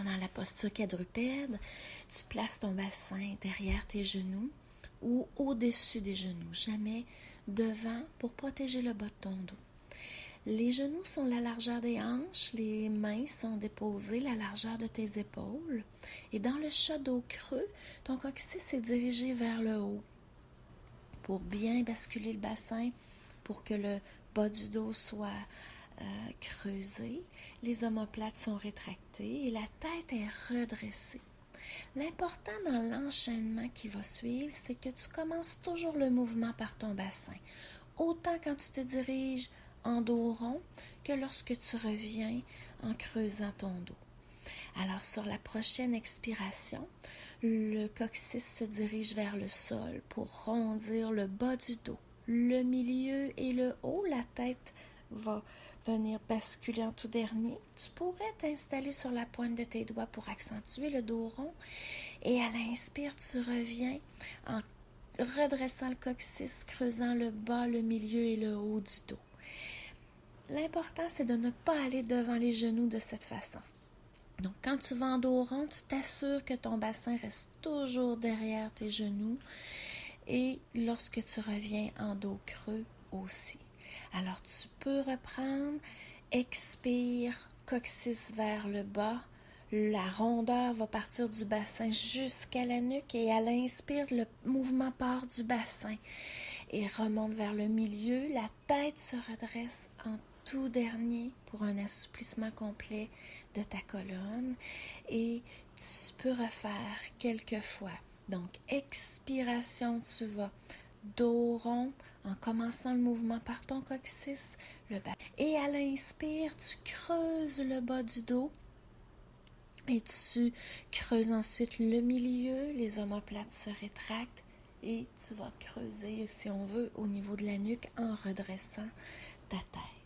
dans la posture quadrupède, tu places ton bassin derrière tes genoux ou au-dessus des genoux, jamais devant pour protéger le bas de ton dos. Les genoux sont la largeur des hanches, les mains sont déposées la largeur de tes épaules. Et dans le chat dos creux, ton coccyx est dirigé vers le haut pour bien basculer le bassin, pour que le bas du dos soit creusé. Les omoplates sont rétractées et la tête est redressée. L'important dans l'enchaînement qui va suivre, c'est que tu commences toujours le mouvement par ton bassin, autant quand tu te diriges en dos rond que lorsque tu reviens en creusant ton dos. Alors, sur la prochaine expiration, le coccyx se dirige vers le sol pour rondir le bas du dos, le milieu et le haut. La tête va venir basculer en tout dernier. Tu pourrais t'installer sur la pointe de tes doigts pour accentuer le dos rond. Et à l'inspire, tu reviens en redressant le coccyx, creusant le bas, le milieu et le haut du dos. L'important, c'est de ne pas aller devant les genoux de cette façon. Donc, quand tu vas en dos rond, tu t'assures que ton bassin reste toujours derrière tes genoux et lorsque tu reviens en dos creux aussi. Alors, tu peux reprendre, expire, coccyx vers le bas. La rondeur va partir du bassin jusqu'à la nuque et à l'inspire, le mouvement part du bassin et remonte vers le milieu. La tête se redresse en tout dernier pour un assouplissement complet de ta colonne et tu peux refaire quelques fois. Donc, expiration, tu vas dos rond en commençant le mouvement par ton coccyx, le bas. Et à l'inspire, tu creuses le bas du dos et tu creuses ensuite le milieu, les omoplates se rétractent et tu vas creuser, si on veut, au niveau de la nuque en redressant ta tête.